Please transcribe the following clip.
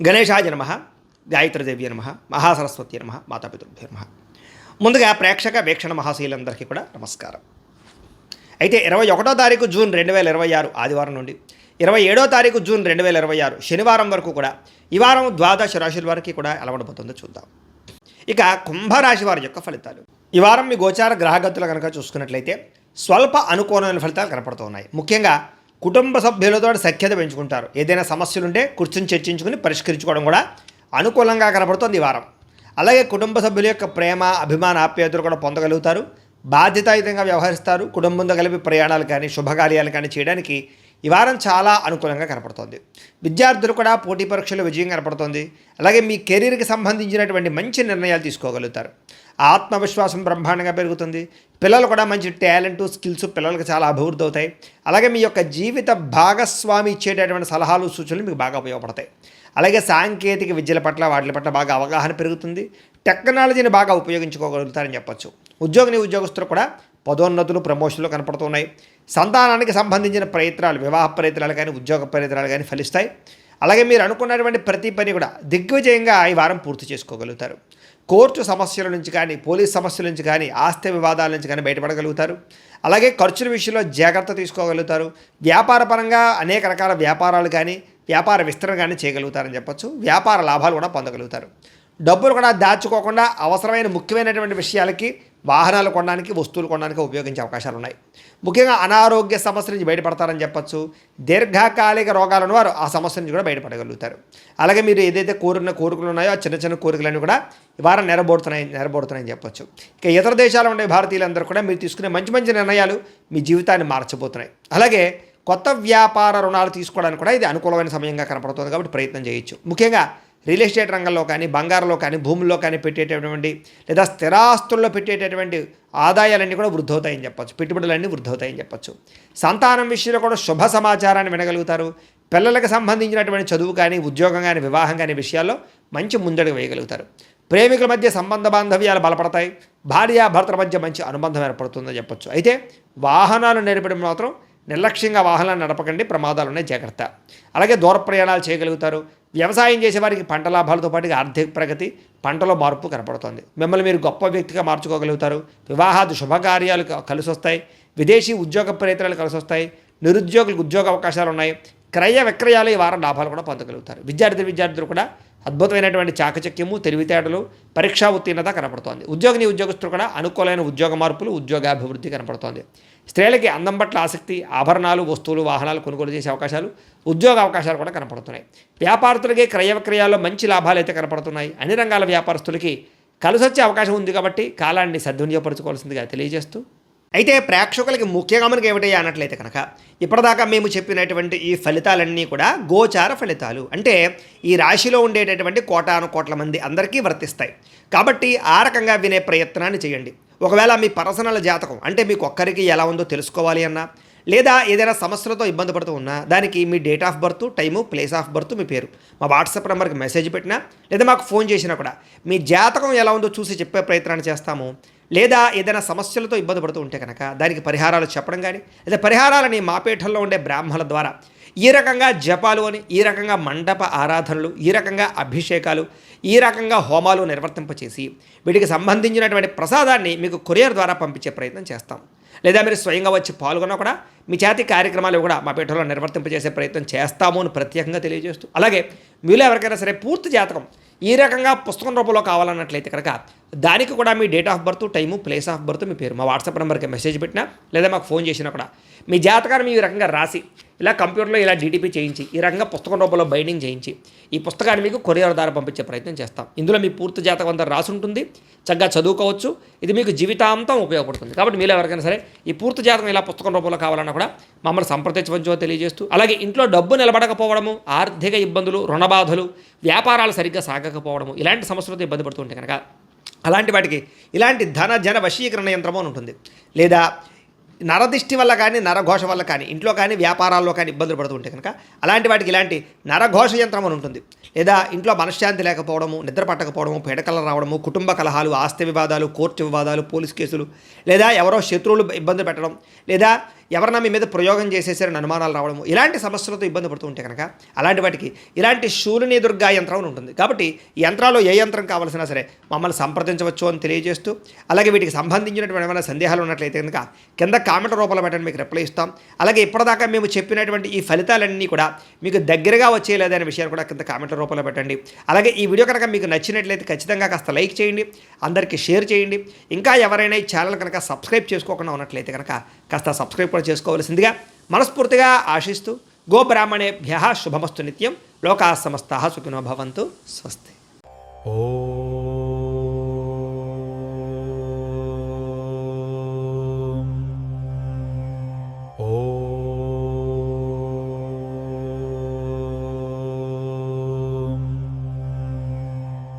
గణేశాయ నమః, గాయత్రీదేవి నమః, మహాసరస్వతి నమః, మాతాపితృభ్యో నమః. ముందుగా ప్రేక్షక వీక్షణ మహాశీలందరికీ కూడా నమస్కారం. అయితే 21వ తారీఖు జూన్ 2026 ఆదివారం నుండి 27వ తారీఖు జూన్ 2026 శనివారం వరకు కూడా ఈ వారం ద్వాదశ రాశుల వారికి కూడా ఎలా ఉండబోతుందో చూద్దాం. ఇక కుంభరాశి వారి యొక్క ఫలితాలు. ఈ వారం మీ గోచార గ్రహగతులు కనుక చూసుకున్నట్లయితే స్వల్ప అనుకూలమైన ఫలితాలు కనపడుతున్నాయి. ముఖ్యంగా కుటుంబ సభ్యులతో సఖ్యత పెంచుకుంటారు. ఏదైనా సమస్యలుంటే కూర్చొని చర్చించుకుని పరిష్కరించుకోవడం కూడా అనుకూలంగా కనపడుతుంది ఈ వారం. అలాగే కుటుంబ సభ్యుల యొక్క ప్రేమ, అభిమాన, ఆప్యాయతలు కూడా పొందగలుగుతారు. బాధ్యతాయుతంగా వ్యవహరిస్తారు. కుటుంబంతో కలిపి ప్రయాణాలు కానీ శుభకార్యాలు కానీ చేయడానికి ఈ వారం చాలా అనుకూలంగా కనపడుతుంది. విద్యార్థులు కూడా పోటీ పరీక్షలు విజయం కనపడుతుంది. అలాగే మీ కెరీర్కి సంబంధించినటువంటి మంచి నిర్ణయాలు తీసుకోగలుగుతారు. ఆత్మవిశ్వాసం బ్రహ్మాండంగా పెరుగుతుంది. పిల్లలు కూడా మంచి టాలెంట్, స్కిల్స్ పిల్లలకు చాలా అభివృద్ధి అవుతాయి. అలాగే మీ యొక్క జీవిత భాగస్వామి ఇచ్చేటటువంటి సలహాలు, సూచనలు మీకు బాగా ఉపయోగపడతాయి. అలాగే సాంకేతిక విద్యల పట్ల వాటి పట్ల బాగా అవగాహన పెరుగుతుంది. టెక్నాలజీని బాగా ఉపయోగించుకోగలుగుతారని చెప్పొచ్చు. ఉద్యోగస్తులు కూడా పదోన్నతులు, ప్రమోషన్లు కనపడుతున్నాయి. సంతానానికి సంబంధించిన ప్రయత్నాలు, వివాహ ప్రయత్నాలు కానీ ఉద్యోగ ప్రయత్నాలు కానీ ఫలిస్తాయి. అలాగే మీరు అనుకున్నటువంటి ప్రతి పని కూడా దిగ్విజయంగా ఈ వారం పూర్తి చేసుకోగలుగుతారు. కోర్టు సమస్యల నుంచి కానీ, పోలీస్ సమస్యల నుంచి కానీ, ఆస్తి వివాదాల నుంచి కానీ బయటపడగలుగుతారు. అలాగే ఖర్చుల విషయంలో జాగ్రత్త తీసుకోగలుగుతారు. వ్యాపారపరంగా అనేక రకాల వ్యాపారాలు కానీ, వ్యాపార విస్తరణ కానీ చేయగలుగుతారని చెప్పొచ్చు. వ్యాపార లాభాలు కూడా పొందగలుగుతారు. డబ్బులు కూడా దాచుకోకుండా అవసరమైన ముఖ్యమైనటువంటి విషయాలకి, వాహనాలు కొనడానికి, వస్తువులు కొనడానికి ఉపయోగించే అవకాశాలు ఉన్నాయి. ముఖ్యంగా అనారోగ్య సమస్య నుంచి బయటపడతారని చెప్పొచ్చు. దీర్ఘకాలిక రోగాలను వారు ఆ సమస్య నుంచి కూడా బయటపడగలుగుతారు. అలాగే మీరు ఏదైతే కోరికలు ఉన్నాయో ఆ చిన్న చిన్న కోరికలన్నీ కూడా ఈ వారం నెరబోడుతున్నాయని చెప్పొచ్చు. ఇక ఇతర దేశాల్లో ఉండే భారతీయులందరూ కూడా మీరు తీసుకునే మంచి మంచి నిర్ణయాలు మీ జీవితాన్ని మార్చబోతున్నాయి. అలాగే కొత్త వ్యాపార రుణాలు తీసుకోవడానికి కూడా ఇది అనుకూలమైన సమయంగా కనపడుతుంది. కాబట్టి ప్రయత్నం చేయొచ్చు. ముఖ్యంగా రియల్ ఎస్టేట్ రంగంలో కానీ, బంగారంలో కానీ, భూముల్లో కానీ పెట్టేటటువంటి లేదా స్థిరాస్తుల్లో పెట్టేటటువంటి ఆదాయాలన్నీ కూడా వృద్ధవుతాయని చెప్పచ్చు. పెట్టుబడులన్నీ వృద్ధవుతాయని చెప్పచ్చు. సంతానం విషయంలో కూడా శుభ సమాచారాన్ని వినగలుగుతారు. పిల్లలకు సంబంధించినటువంటి చదువు కానీ, ఉద్యోగం కానీ, వివాహం కానీ విషయాల్లో మంచి ముందడుగు వేయగలుగుతారు. ప్రేమికుల మధ్య సంబంధ బాంధవ్యాలు బలపడతాయి. భార్యాభర్తల మధ్య మంచి అనుబంధం ఏర్పడుతుందని చెప్పచ్చు. అయితే వాహనాలు నడిపడం మాత్రం నిర్లక్ష్యంగా వాహనాలు నడపకండి, ప్రమాదాలు ఉన్నాయి, జాగ్రత్త. అలాగే దూర ప్రయాణాలు చేయగలుగుతారు. వ్యవసాయం చేసే వారికి పంట లాభాలతో పాటు ఆర్థిక ప్రగతి, పంటలో మార్పు కనపడుతుంది. మిమ్మల్ని మీరు గొప్ప వ్యక్తిగా మార్చుకోగలుగుతారు. వివాహాది శుభకార్యాలు కలిసి వస్తాయి. విదేశీ ఉద్యోగ ప్రయత్నాలు కలిసి వస్తాయి. నిరుద్యోగులకు ఉద్యోగ అవకాశాలు ఉన్నాయి. క్రయ విక్రయాలు ఈ వారం లాభాలు కూడా పొందగలుగుతారు. విద్యార్థులు కూడా అద్భుతమైనటువంటి చాకచక్యము, తెలివితేటలు, పరీక్షా ఉత్తీర్ణత కనపడుతోంది. ఉద్యోగస్తులు కూడా అనుకూలమైన ఉద్యోగ మార్పులు, ఉద్యోగాభివృద్ధి కనపడుతోంది. స్త్రీలకి అందం పట్ల ఆసక్తి, ఆభరణాలు, వస్తువులు, వాహనాలు కొనుగోలు చేసే అవకాశాలు, ఉద్యోగ అవకాశాలు కూడా కనపడుతున్నాయి. వ్యాపారస్తులకి క్రయ విక్రయాల్లో మంచి లాభాలు అయితే కనపడుతున్నాయి. అన్ని రంగాల వ్యాపారస్తులకి కలిసొచ్చే అవకాశం ఉంది. కాబట్టి కాలాన్ని సద్వినియోగపరచుకోవాల్సిందిగా తెలియజేస్తూ, అయితే ప్రేక్షకులకి ముఖ్యంగా మనకి ఏమిటయ్యా అన్నట్లయితే కనుక ఇప్పటిదాకా మేము చెప్పినటువంటి ఈ ఫలితాలన్నీ కూడా గోచార ఫలితాలు. అంటే ఈ రాశిలో ఉండేటటువంటి కోటాను కోట్ల మంది అందరికీ వర్తిస్తాయి. కాబట్టి ఆ రకంగా వినే ప్రయత్నాన్ని చేయండి. ఒకవేళ మీ పర్సనల్ జాతకం అంటే మీకు ఒక్కరికి ఎలా ఉందో తెలుసుకోవాలి అన్నా, లేదా ఏదైనా సమస్యలతో ఇబ్బంది పడుతూ ఉన్నా, దానికి మీ date of birth, time, place of birth, మీ పేరు మా వాట్సాప్ నెంబర్కి మెసేజ్ పెట్టినా, లేదా మాకు ఫోన్ చేసినా కూడా మీ జాతకం ఎలా ఉందో చూసి చెప్పే ప్రయత్నాన్ని చేస్తాము. లేదా ఏదైనా సమస్యలతో ఇబ్బంది పడుతూ ఉంటే కనుక దానికి పరిహారాలు చెప్పడం కానీ, లేదా పరిహారాలని మా పీఠంలో ఉండే బ్రాహ్మణుల ద్వారా ఈ రకంగా జపాలు అని, ఈ రకంగా మండప ఆరాధనలు, ఈ రకంగా అభిషేకాలు, ఈ రకంగా హోమాలు నిర్వర్తింపచేసి వీటికి సంబంధించినటువంటి ప్రసాదాన్ని మీకు కొరియర్ ద్వారా పంపించే ప్రయత్నం చేస్తాం. లేదా మీరు స్వయంగా వచ్చి పాల్గొన్నా కూడా మీ చేతి కార్యక్రమాలు కూడా మా పీఠంలో నిర్వర్తింపజేసే ప్రయత్నం చేస్తాము అని ప్రత్యేకంగా తెలియజేస్తూ, అలాగే మీలో ఎవరికైనా సరే పూర్తి జాతకం ఈ రకంగా పుస్తకం రూపంలో కావాలన్నట్లయితే కనుక దానికి కూడా మీ date of birth, time, place of birth, మీ పేరు మా వాట్సాప్ నెంబర్కి మెసేజ్ పెట్టినా, లేదా మాకు ఫోన్ చేసినా కూడా మీ జాతకాన్ని ఈ రకంగా రాసి ఇలా కంప్యూటర్లో ఇలా డీటీపీ చేయించి ఈ రకంగా పుస్తకం రూపంలో బైండింగ్ చేయించి ఈ పుస్తకాన్ని మీకు కొరియర్ ద్వారా పంపించే ప్రయత్నం చేస్తాం. ఇందులో మీ పూర్తి జాతకం అంతా రాసి ఉంటుంది. చక్కగా చదువుకోవచ్చు. ఇది మీకు జీవితాంతం ఉపయోగపడుతుంది. కాబట్టి మీలో ఎవరికైనా సరే ఈ పూర్తి జాతకం ఇలా పుస్తకం రూపంలో కావాలన్నా కూడా మమ్మల్ని సంప్రదించవచ్చో తెలియజేస్తూ, అలాగే ఇంట్లో డబ్బు నిలబడకపోవడము, ఆర్థిక ఇబ్బందులు, రుణబాధలు, వ్యాపారాలు సరిగ్గా సాగకపోవడము, ఇలాంటి సమస్యలతో ఇబ్బంది పడుతుంటే కనుక అలాంటి వాటికి ఇలాంటి ధన జన వశీకరణ యంత్రము అని ఉంటుంది. లేదా నరదిష్టి వల్ల కానీ, నరఘోష వల్ల కానీ, ఇంట్లో కానీ వ్యాపారాల్లో కానీ ఇబ్బందులు పడుతుంటే కనుక అలాంటి వాటికి ఇలాంటి నరఘోష యంత్రం అని ఉంటుంది. లేదా ఇంట్లో మనశ్శాంతి లేకపోవడము, నిద్ర పట్టకపోవడము, పీడకలు రావడము, కుటుంబ కలహాలు, ఆస్తి వివాదాలు, కోర్టు వివాదాలు, పోలీస్ కేసులు, లేదా ఎవరో శత్రువులు ఇబ్బంది పెట్టడం, లేదా ఎవరన్నా మీ మీద ప్రయోగం చేసేసారని అనుమానాలు రావడము ఇలాంటి సమస్యలతో ఇబ్బంది పడుతూ ఉంటే కనుక అలాంటి వాటికి ఇలాంటి శూలిని దుర్గా యంత్రం అని ఉంటుంది. కాబట్టి ఈ యంత్రాల్లో ఏ యంత్రం కావాల్సినా సరే మమ్మల్ని సంప్రదించవచ్చు అని తెలియజేస్తూ, అలాగే వీటికి సంబంధించినటువంటి ఏమైనా సందేహాలు ఉన్నట్లయితే కనుక కింద కామెంట్ రూపంలో పెట్టండి, మీకు రిప్లై ఇస్తాం. అలాగే ఇప్పటిదాకా మేము చెప్పినటువంటి ఈ ఫలితాలన్నీ కూడా మీకు దగ్గరగా వచ్చేయలేదనే విషయాలు కూడా కింద కామెంట్ రూపంలో పెట్టండి. అలాగే ఈ వీడియో కనుక మీకు నచ్చినట్లయితే ఖచ్చితంగా కాస్త లైక్ చేయండి, అందరికీ షేర్ చేయండి. ఇంకా ఎవరైనా ఈ ఛానల్ కనుక సబ్స్క్రైబ్ చేసుకోకుండా ఉన్నట్లయితే కనుక కాస్త సబ్స్క్రైబ్ కూడా చేసుకోవాల్సిందిగా మనస్ఫూర్తిగా ఆశిస్తూ, గోబ్రాహ్మణేభ్యః శుభమస్తు నిత్యం, లోకాः సమస్తాः సుఖినో భవంతు. స్వస్తి. ఓం